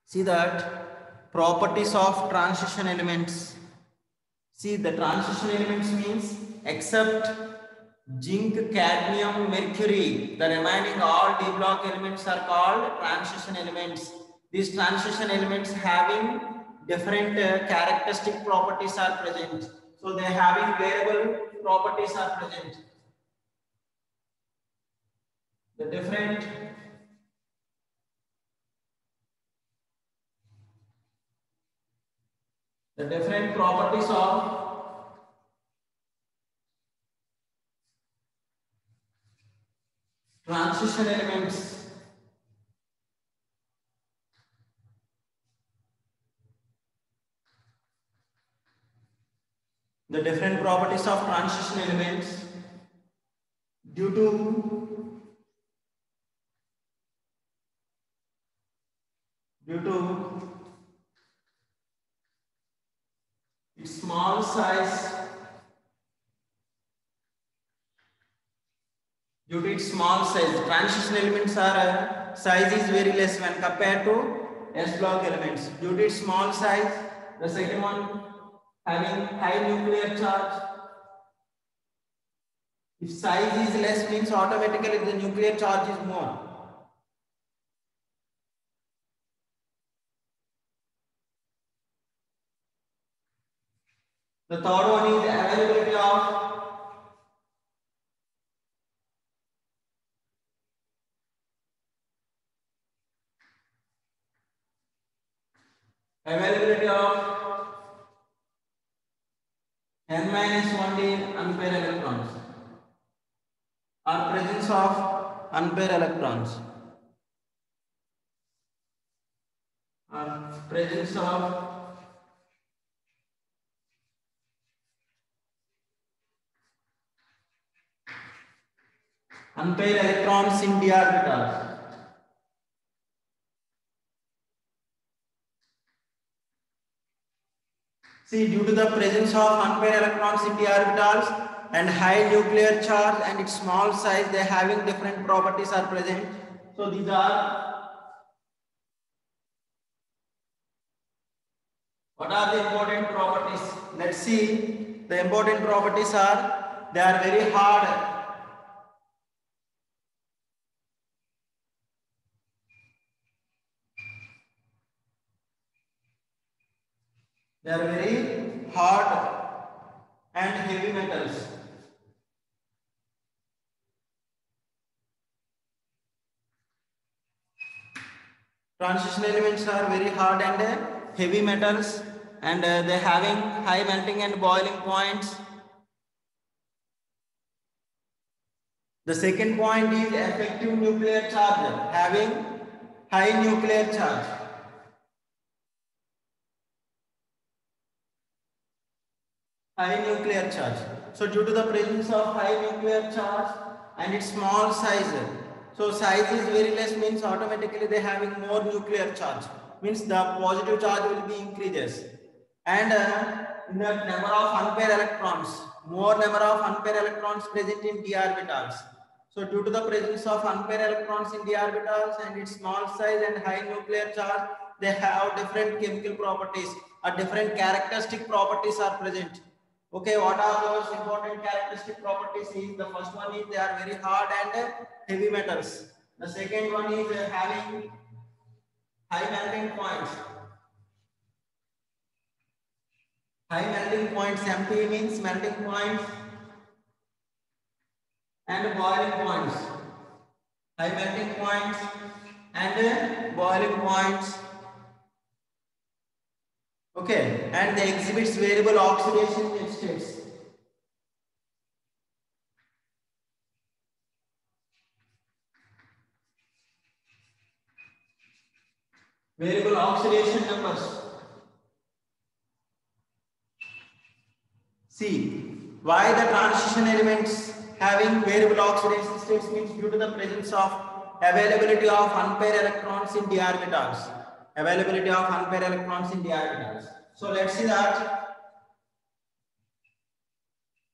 See that properties of transition elements. See the transition elements means except zinc, cadmium, mercury, the remaining all D block elements are called transition elements. These transition elements having different characteristic properties are present. So they having variable properties are present. The different properties of transition elements. The different properties of transition elements due to its small size. Due to its small size, transition elements are size is very less when compared to S block elements. Due to its small size, the second one having high nuclear charge. If size is less means automatically the nuclear charge is more. The third one is availability of n-1d unpaired electrons or presence of unpaired electrons or presence of unpaired electrons in d orbitals. See, due to the presence of unpaired electrons in d orbitals and high nuclear charge and its small size, they having different properties are present. So these are what are the important properties? Let's see. The important properties are they are very hard. They are very hard and heavy metals. Transition elements are very hard and heavy metals, and they having high melting and boiling points. The second point is effective nuclear charge, having high nuclear charge. High nuclear charge. So due to the presence of high nuclear charge and its small size, so size is very less means automatically they having more nuclear charge, means the positive charge will be increases, and in the number of unpaired electrons, more number of unpaired electrons present in d orbitals. So due to the presence of unpaired electrons in d orbitals and its small size and high nuclear charge, they have different chemical properties or different characteristic properties are present. Okay, what are those important characteristic properties? Is the first one is they are very hard and heavy metals. The second one is having high melting points. High melting points, MP means melting points and boiling points. High melting points and boiling points. Okay, and they exhibits variable oxidation states. Variable oxidation numbers. See, why the transition elements having variable oxidation states means due to the presence of availability of unpaired electrons in d orbitals. Availability of unpaired electrons in d orbitals. So let's see that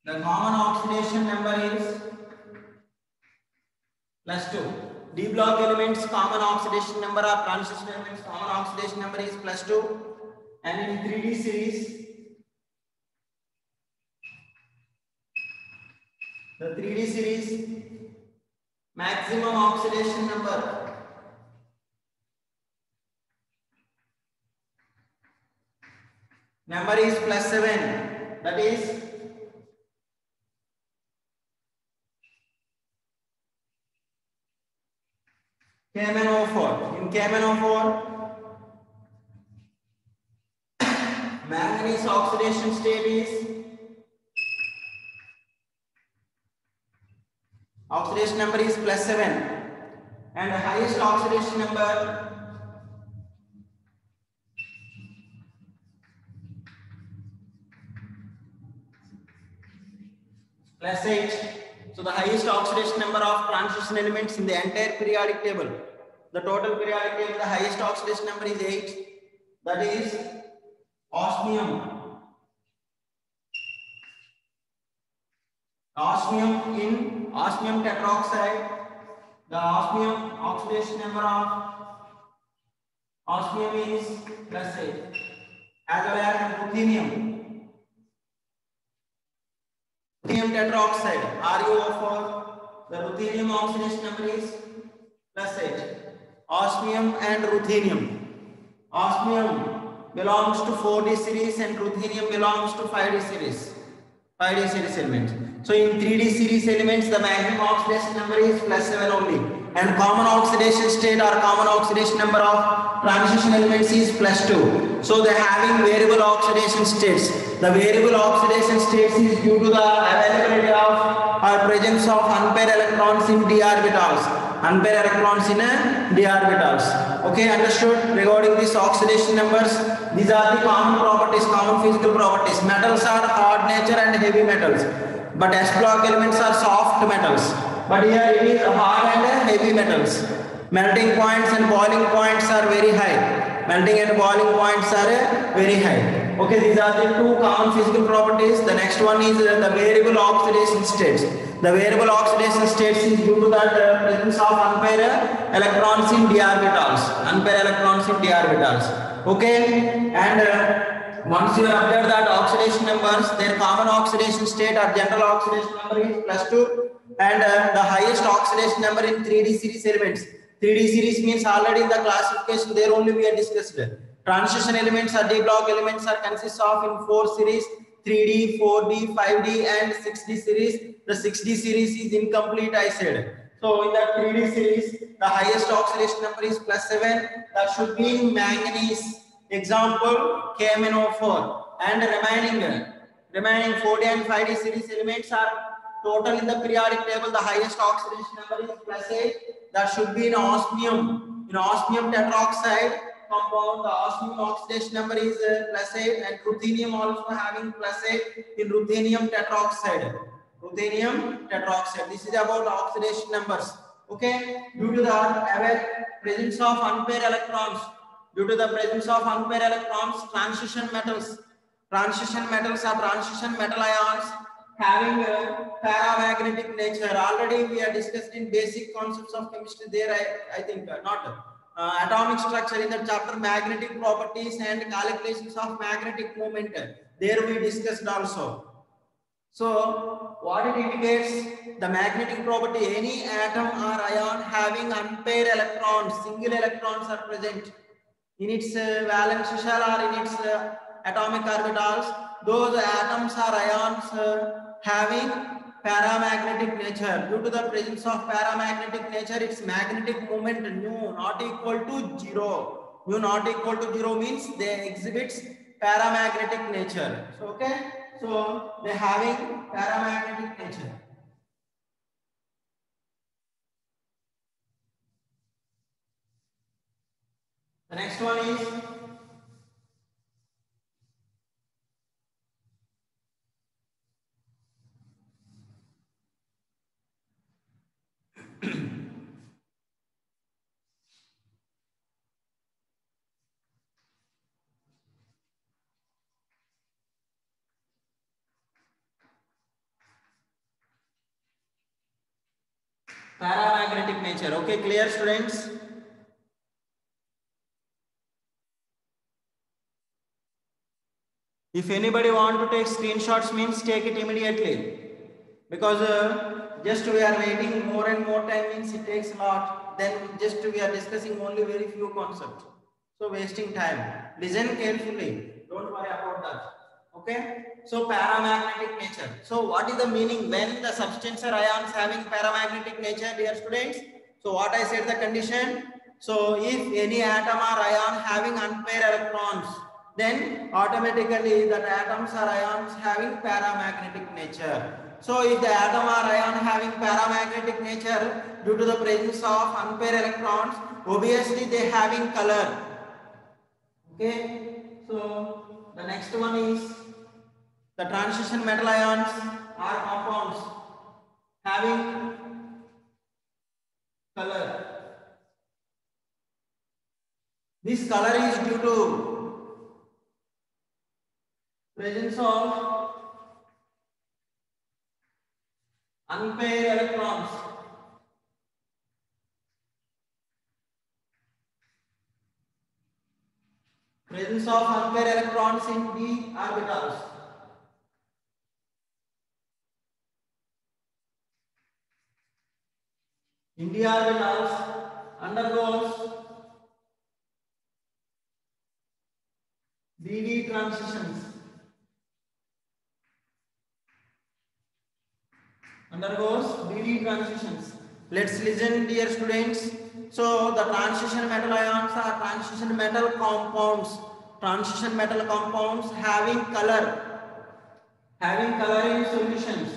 the common oxidation number is +2. D block elements common oxidation number or transition elements common oxidation number is +2, and in 3D series the 3D series maximum oxidation number is +7, that is KMnO4. In KMnO4 manganese oxidation state is oxidation number is +7, and the highest oxidation number +8. So the highest oxidation number of transition elements in the entire periodic table, the total periodic table, the highest oxidation number is 8. That is osmium. Osmium in osmium tetroxide, the osmium oxidation number of osmium is +8, as well as ruthenium. Ruthenium tetroxide, RuO4, the ruthenium oxidation number is +8. Osmium and ruthenium. Osmium belongs to 4D series and ruthenium belongs to 5D series. 5D series elements. So in 3D series elements, the maximum oxidation number is +7 only, and common oxidation state or common oxidation number of transition elements is +2. So they are having variable oxidation states. The variable oxidation states is due to the availability of or presence of unpaired electrons in d orbitals. Unpaired electrons in d orbitals. Okay, understood? Regarding these oxidation numbers, these are the common properties, common physical properties. Metals are hard nature and heavy metals, but S block elements are soft metals. But here it is hard and heavy metals. Melting points and boiling points are very high. Melting and boiling points are very high. Okay, these are the two common physical properties. The next one is the variable oxidation states. The variable oxidation states is due to the presence of unpaired electrons in d orbitals. Unpaired electrons in d orbitals. Okay, and once you observe that oxidation numbers, their common oxidation state or general oxidation number is +2, and the highest oxidation number in 3D series elements. 3D series means already in the classification there only we are discussed. Transition elements or D block elements are consist of in 4 series: 3D, 4D, 5D, and 6D series. The 6D series is incomplete, I said. So in the 3D series, the highest oxidation number is +7. That should be manganese. Example KMnO4, and remaining 4D and 5D series elements are total in the periodic table. The highest oxidation number is +8. That should be in osmium. In osmium tetroxide compound, the osmium oxidation number is +8, and ruthenium also having +8 in ruthenium tetroxide. Ruthenium tetroxide. This is about oxidation numbers. Okay, due to the presence of unpaired electrons, transition metals or transition metal ions having paramagnetic nature. Already we are discussed in basic concepts of chemistry there. I think not. Atomic structure in the chapter magnetic properties and calculations of magnetic moment. There we discussed also. So what it indicates, the magnetic property, any atom or ion having unpaired electrons, single electrons are present in its valence shell or in its atomic orbitals. Those atoms or ions having paramagnetic nature. Due to the presence of paramagnetic nature, its magnetic moment nu not equal to 0. Nu not equal to 0 means they exhibits paramagnetic nature. So okay, so they having paramagnetic nature. The next one is Paramagnetic nature. Okay, clear students? If anybody want to take screenshots, means take it immediately, because just we are waiting more and more time, means it takes a lot. Then just we are discussing only very few concepts, so wasting time. Listen carefully. Don't worry about that. Okay. So paramagnetic nature. So what is the meaning when the substance or ions having paramagnetic nature, dear students? So what I said the condition. So if any atom or ion having unpaired electrons, then automatically that atoms or ions having paramagnetic nature. So if the atom or ion having paramagnetic nature due to the presence of unpaired electrons, obviously they having color. Okay. So the next one is the transition metal ions are compounds having color. This color is due to presence of unpaired electrons. Presence of unpaired electrons in d orbitals. In d orbitals undergoes dd transitions. Undergoes dd transitions. Let's listen, dear students. So the transition metal ions are transition metal compounds. Transition metal compounds having color in solutions.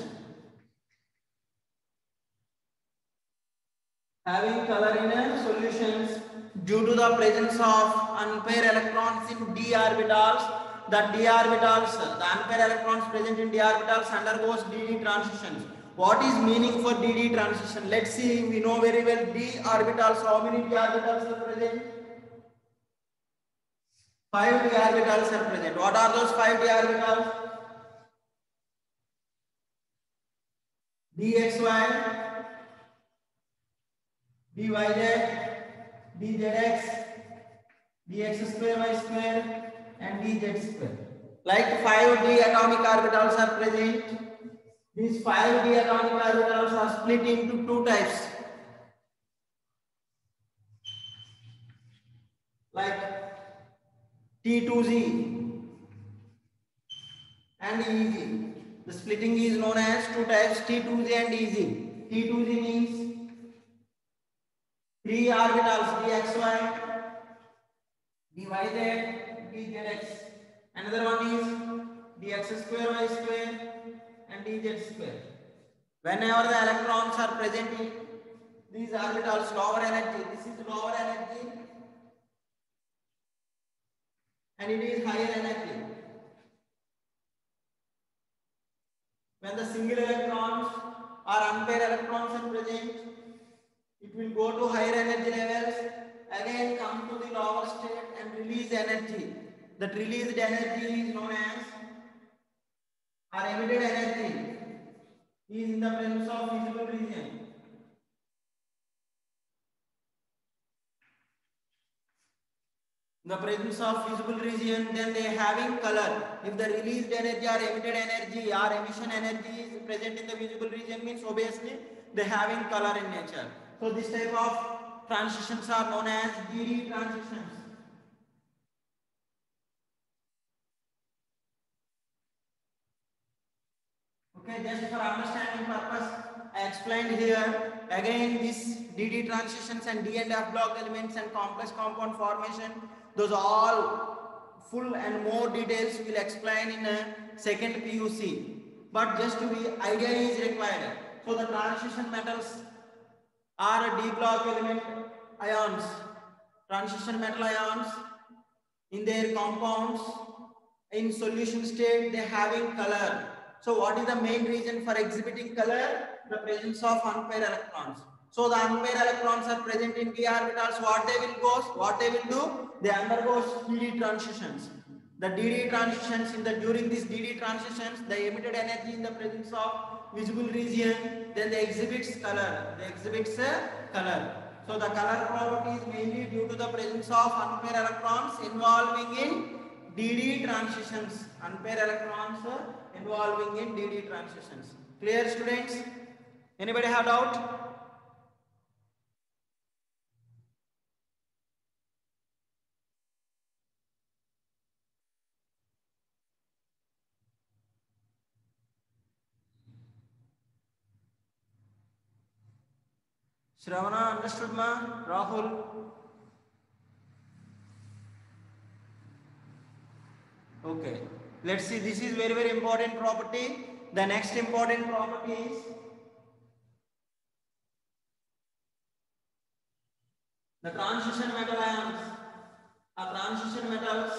Having color in solutions due to the presence of unpaired electrons in d orbitals. The d orbitals, the unpaired electrons present in d orbitals undergoes dd transitions. What is meaning for dd transition? Let's see. We know very well d orbitals. How many d orbitals are present? 5 d orbitals are present. What are those 5 d orbitals? dxy, dyz, dzx, dx square y square and dz square. Like 5d atomic orbitals are present. These 5d atomic orbitals are split into two types. Like T2z and EZ. The splitting is known as two types, T2z and EZ. T2z means 3 orbitals dxy, dyz, dzx. Another one is dx square y square and dz square. Whenever the electrons are present in these orbitals, lower energy, this is lower energy and it is higher energy. When the single electrons or unpaired electrons are present, it will go to higher energy levels, again come to the lower state and release energy. That released energy is known as, or emitted energy is in the presence of visible region. In the presence of visible region, then they are having color. If the released energy or emitted energy or emission energy is present in the visible region, means obviously they are having color in nature. So this type of transitions are known as dd transitions. Okay, just for understanding purpose, I explained here. Again, this dd transitions and d and f block elements and complex compound formation, those all full and more details will explain in a second PUC. But just to be idea is required. So the transition metals are d block element ions. Transition metal ions in their compounds in solution state they having color. So what is the main reason for exhibiting color? The presence of unpaired electrons. So the unpaired electrons are present in d orbitals. What they will do? They undergo dd transitions. The DD transitions during these DD transitions, the emitted energy in the presence of visible region, then they exhibits color. They exhibits color. So the color property is mainly due to the presence of unpaired electrons involving in DD transitions. Unpaired electrons involving in DD transitions. Clear, students? Anybody have doubt? Shravana, understood ma? Rahul? Okay. Let's see, this is very important property. The next important property is the transition metal ions. A transition metals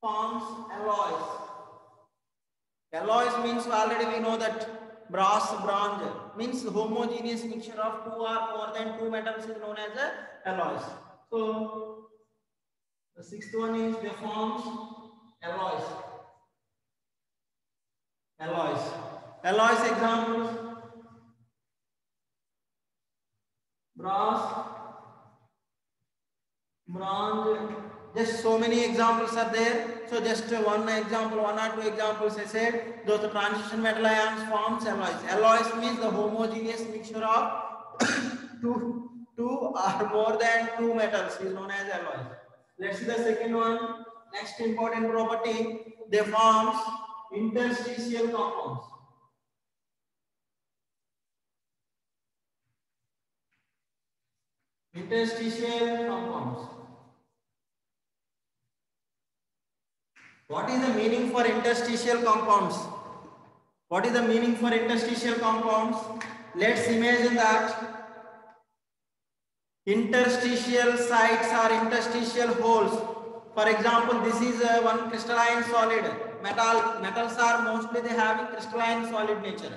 forms alloys. Alloys means already we know that brass, bronze means homogeneous mixture of two or more than two metals is known as alloys. So the sixth one is they forms alloys. Alloys examples: brass, bronze. Just so many examples are there. So just one example, one or two examples I said. Those transition metal ions forms alloys. Alloys means the homogeneous mixture of two or more than two metals is known as alloys. Let's see the second one. Next important property, they forms interstitial compounds. Interstitial compounds. What is the meaning for interstitial compounds? What is the meaning for interstitial compounds? Let's imagine that interstitial sites or interstitial holes. For example, this is one crystalline solid. Metals are mostly they having crystalline solid nature.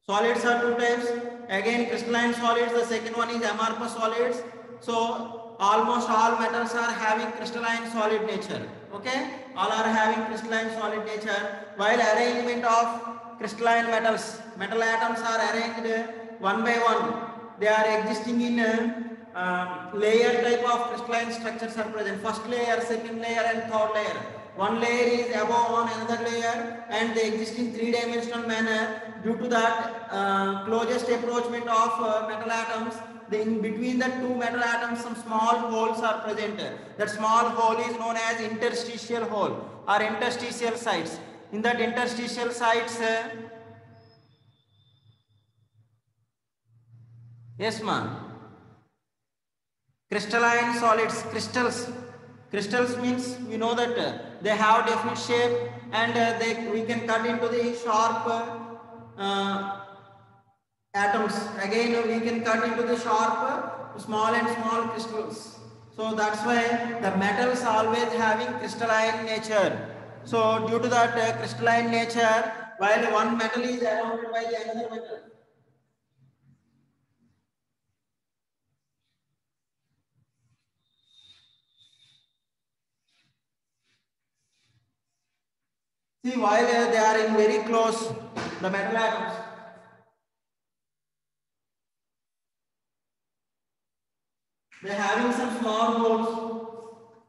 Solids are two types. Again, crystalline solids. The second one is amorphous solids. So almost all metals are having crystalline solid nature. Okay, all are having crystalline solid nature. While arrangement of crystalline metal atoms are arranged one by one. They are existing in layer type of crystalline structures are present. First layer, second layer, and third layer. One layer is above on another layer, and they exist in three-dimensional manner. Due to that closest approachment of metal atoms, in between the two metal atoms, some small holes are present. That small hole is known as interstitial hole or interstitial sites. In that interstitial sites, yes, ma'am. Crystalline solids, crystals means we know that they have definite shape, and we can cut into the sharp atoms. Again we can cut into the sharp small crystals. So that's why the metals always having crystalline nature. So due to that crystalline nature, while one metal is surrounded by another metal, see, while they are in very close, the metal atoms, they are having some small holes.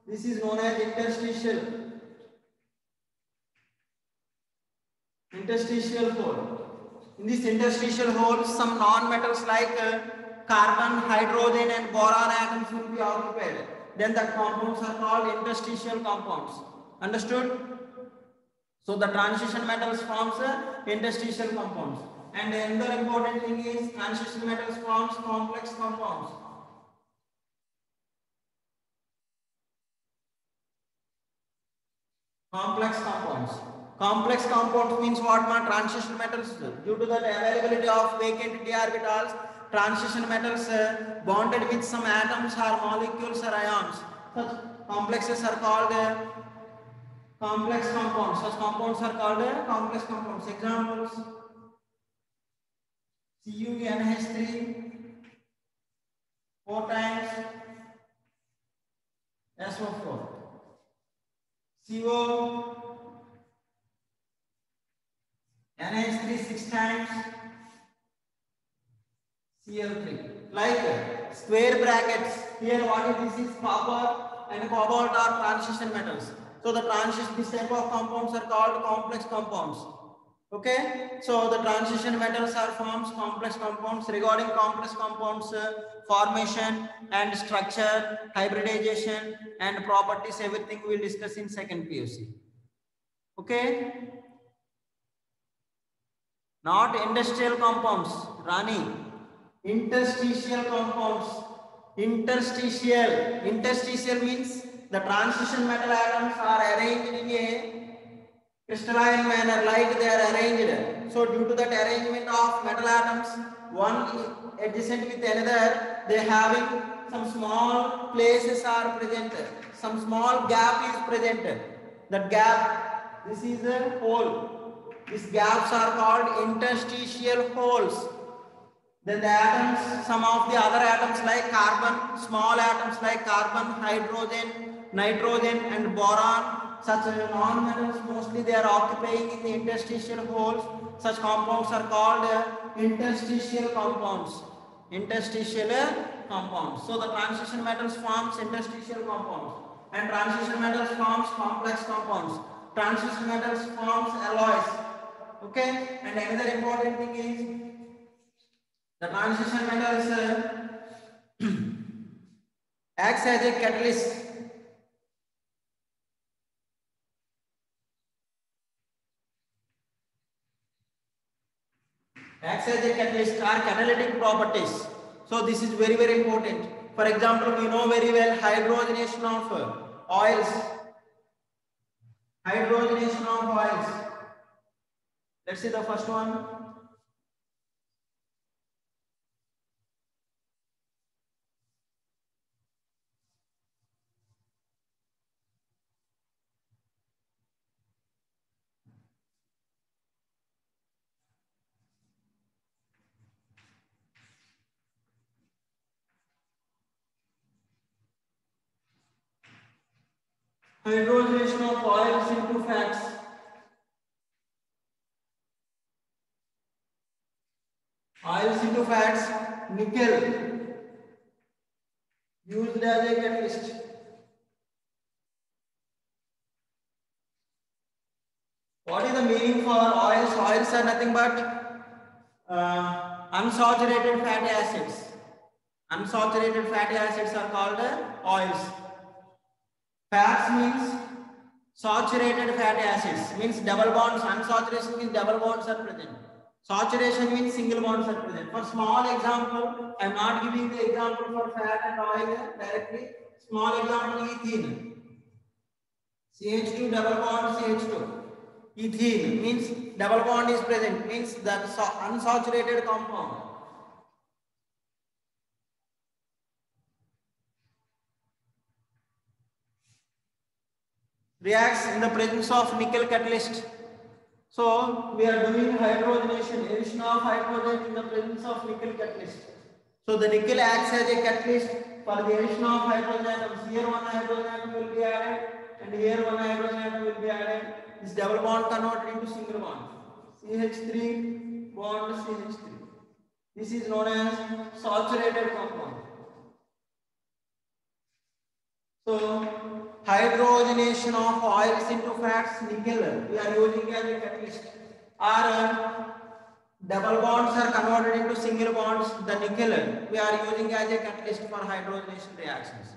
This is known as interstitial hole. In this interstitial hole, some non-metals like carbon, hydrogen, and boron atoms will be occupied. Then the compounds are called interstitial compounds. Understood? So the transition metals forms interstitial compounds. And another important thing is transition metals forms complex compounds. Complex compounds means what? Transition metals. Due to the availability of vacant d orbitals, transition metals bonded with some atoms or molecules or ions. Such complexes are called complex compounds. Such compounds are called complex compounds. Examples: CuNH3, 4 times SO4. CO, NH3 6 times, Cl3. Like square brackets. Here what is this is copper and cobalt are transition metals. So the this type of compounds are called complex compounds. Okay, so the transition metals are forms complex compounds. Regarding complex compounds formation and structure, hybridization and properties, everything we will discuss in second PUC. Okay, not industrial compounds, Rani. Interstitial compounds. Interstitial means the transition metal atoms are arranged in a crystalline manner, like they are arranged. So due to that arrangement of metal atoms, one adjacent with another, they having some small places are present, some small gap is present. That gap, this is a hole. These gaps are called interstitial holes. Then the atoms, some of the other atoms like carbon, small atoms like carbon, hydrogen, nitrogen and boron, such non-metals mostly they are occupying in the interstitial holes. Such compounds are called interstitial compounds. Interstitial compounds. So the transition metals forms interstitial compounds and transition metals forms complex compounds. Transition metals forms alloys. Okay, and another important thing is the transition metals acts as a catalyst. Acts as a catalyst or catalytic properties. So this is very, very important. For example, we know very well hydrogenation of oils. Hydrogenation of oils. Let's see the first one. Hydrogenation of oils into fats. Oils into fats, nickel used as a catalyst. What is the meaning for oils? Oils are nothing but unsaturated fatty acids. Unsaturated fatty acids are called oils. Fats means saturated fatty acids, means double bonds. Unsaturation means double bonds are present. Saturation means single bonds are present. For small example, I am not giving the example for fat and oil directly. Small example, ethene. CH2 double bond CH2. Ethene means double bond is present, means that unsaturated compound. Reacts in the presence of nickel catalyst. So we are doing hydrogenation, addition of hydrogen in the presence of nickel catalyst. So the nickel acts as a catalyst for the addition of hydrogen atoms. Here one hydrogen atom will be added and here one hydrogen atom will be added. This double bond converted into single bond. CH3 bond CH3. This is known as saturated compound. So hydrogenation of oils into fats, nickel we are using as a catalyst. Or double bonds are converted into single bonds, the nickel we are using as a catalyst for hydrogenation reactions.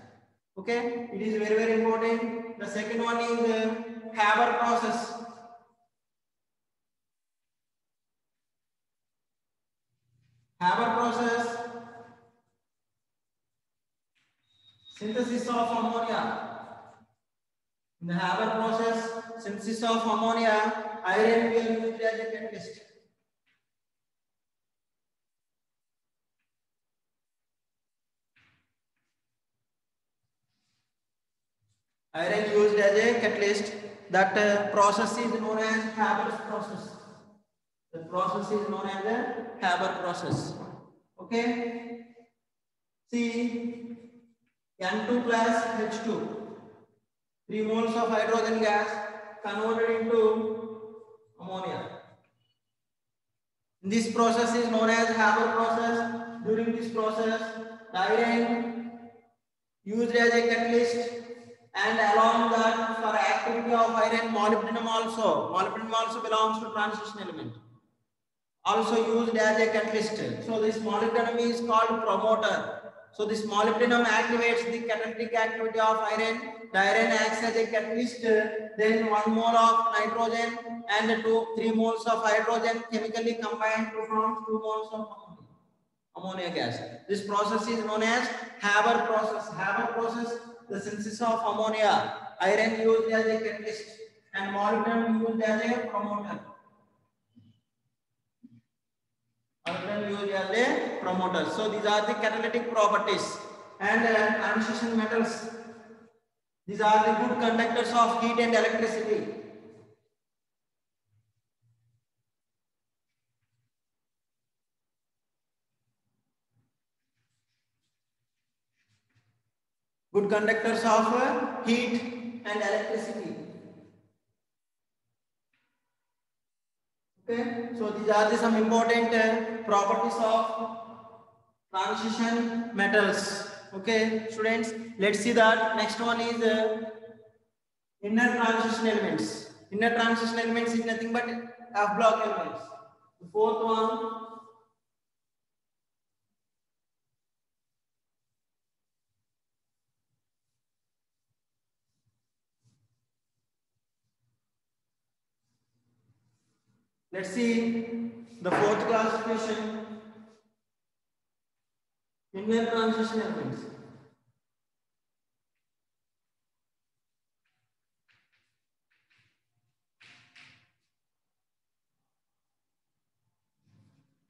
Okay, it is very, very important. The second one is Haber process. Haber process, synthesis of ammonia. In the Haber process, synthesis of ammonia, iron will be used as a catalyst. Iron used as a catalyst. That process is known as Haber's process. The process is known as a Haber process. Okay. See, N2 plus H2. 3 moles of hydrogen gas converted into ammonia. This process is known as Haber process. During this process, the iron used as a catalyst, and along that for activity of iron, molybdenum also belongs to transition element, also used as a catalyst. So this molybdenum is called promoter. So this molybdenum activates the catalytic activity of iron. The iron acts as a catalyst. Then 1 mole of nitrogen and 3 moles of hydrogen chemically combined to form 2 moles of ammonia gas. This process is known as Haber process. Haber process, the synthesis of ammonia, iron used as a catalyst and molybdenum used as a promoter. Used as a promoter. So these are the catalytic properties. And transition metals. These are the good conductors of heat and electricity. Good conductors of heat and electricity. Okay, so these are the some important properties of transition metals. Okay, students, let's see that next one is inner transition elements. Inner transition elements is nothing but F block elements. The fourth one, let's see the fourth classification. Inner transition elements.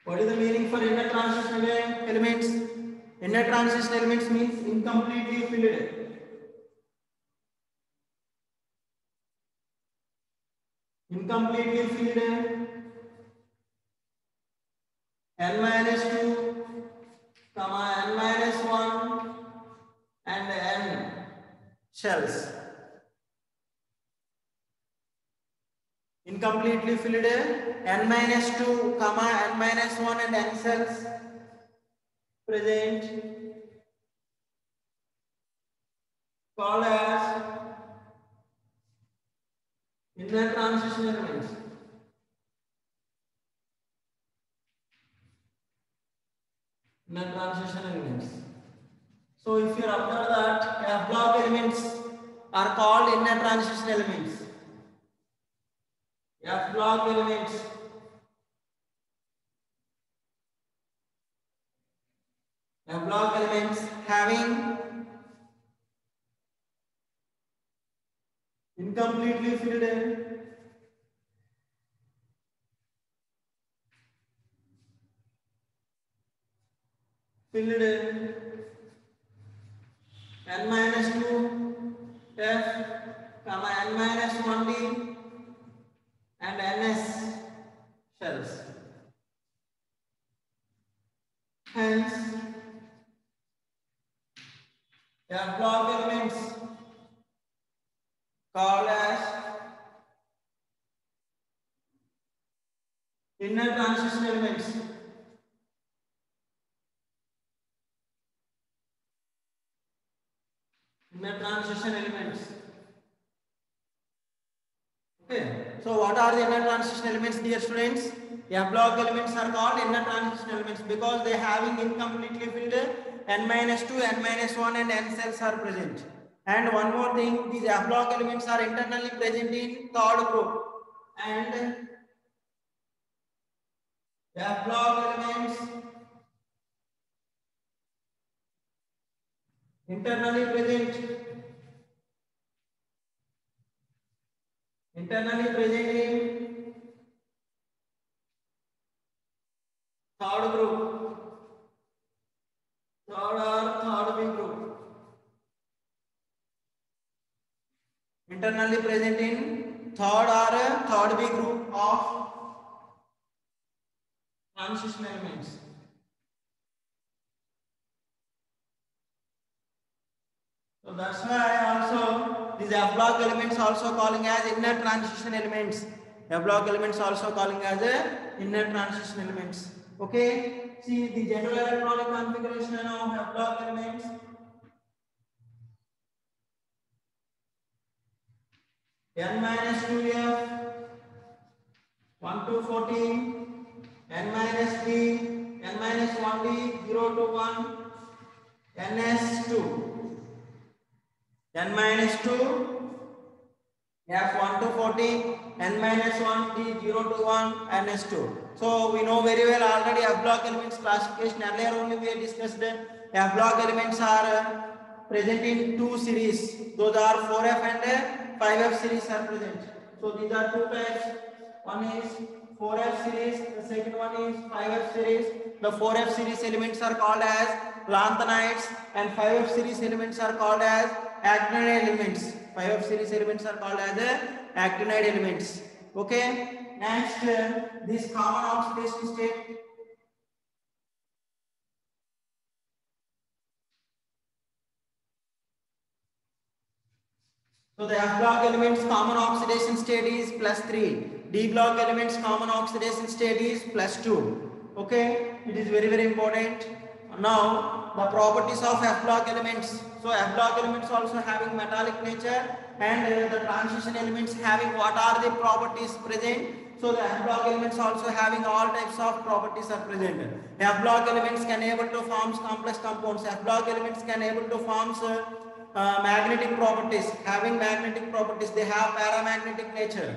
What is the meaning for inner transition elements? Inner transition elements means incompletely filled. Incompletely filled N minus 2, comma N minus 1 and N shells. Incompletely filled N minus 2, comma N minus 1 and N cells present, called as inner transition elements. Inner transition elements. So if you observe that F block elements are called inner transition elements. F block elements having incompletely filled N minus 2 F, comma N minus 1D and NS shells. Hence, F block elements called as inner transition elements. Inner transition elements. Okay. So what are the inner transition elements, dear students? F block elements are called inner transition elements because they having incompletely filled N minus 2, N minus 1 and N cells are present. And one more thing, these F block elements are internally present in third group. And F block elements internally present in third group, third B group, internally present in third B group of transition elements. So that's why also These F block elements also calling as inner transition elements. F block elements also calling as inner transition elements. Okay. See the general electronic configuration of F block elements. N minus 2F 1 to 14, N minus D, N minus 1D 0 to 1, NS2, N minus 2, F 1 to 14, N minus 1D 0 to 1, NS2. So we know very well already F block elements classification. Earlier only we discussed F block elements are present in two series. Those are 4F and 5F series are present. So these are two types. One is 4F series, the second one is 5F series. The 4F series elements are called as lanthanides and 5F series elements are called as actinide elements. 5F series elements are called as actinide elements. Okay. Next, this common oxidation state. So the F block elements common oxidation state is +3. D block elements common oxidation state is +2. Okay, it is very important. Now the properties of F block elements. So F block elements also having metallic nature and the transition elements having what are the properties present. So the F block elements also having all types of properties are present. F block elements can able to form complex compounds. F block elements can able to form magnetic properties. Having magnetic properties, they have paramagnetic nature.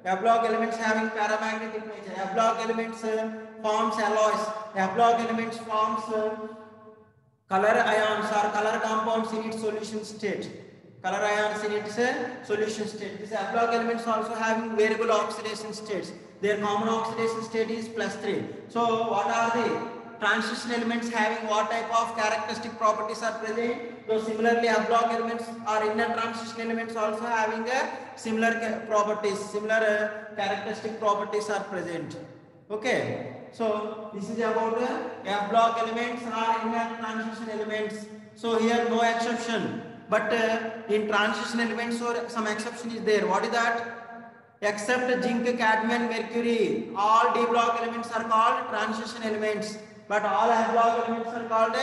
F block elements having paramagnetic nature. F block elements forms alloys. F block elements forms color ions or color compounds in its solution state. Color ions in its solution state. These F block elements also having variable oxidation states. Their common oxidation state is +3. So what are the transition elements having what type of characteristic properties are present? So similarly F block elements or inner transition elements also having similar properties, similar characteristic properties are present. Okay. So this is about F block elements or inner transition elements. So here no exception, but in transition elements or some exception is there. What is that? Except zinc, cadmium, mercury, all D block elements are called transition elements, but all F block elements are called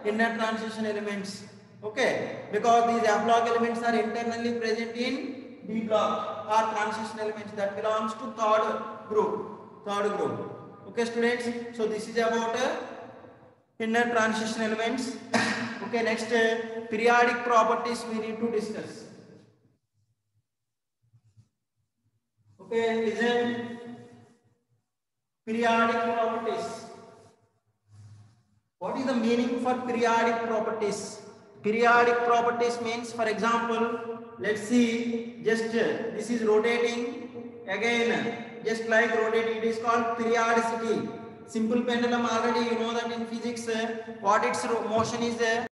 inner transition elements. Okay, because these F block elements are internally present in D block or transition elements that belongs to third group. Okay, students. So this is about inner transition elements. Okay, next periodic properties we need to discuss. Okay, listen. Periodic properties. What is the meaning for periodic properties? Periodic properties means, for example, let's see, just this is rotating again, just like rotating, it is called periodicity. Simple pendulum, already you know that in physics, what its motion is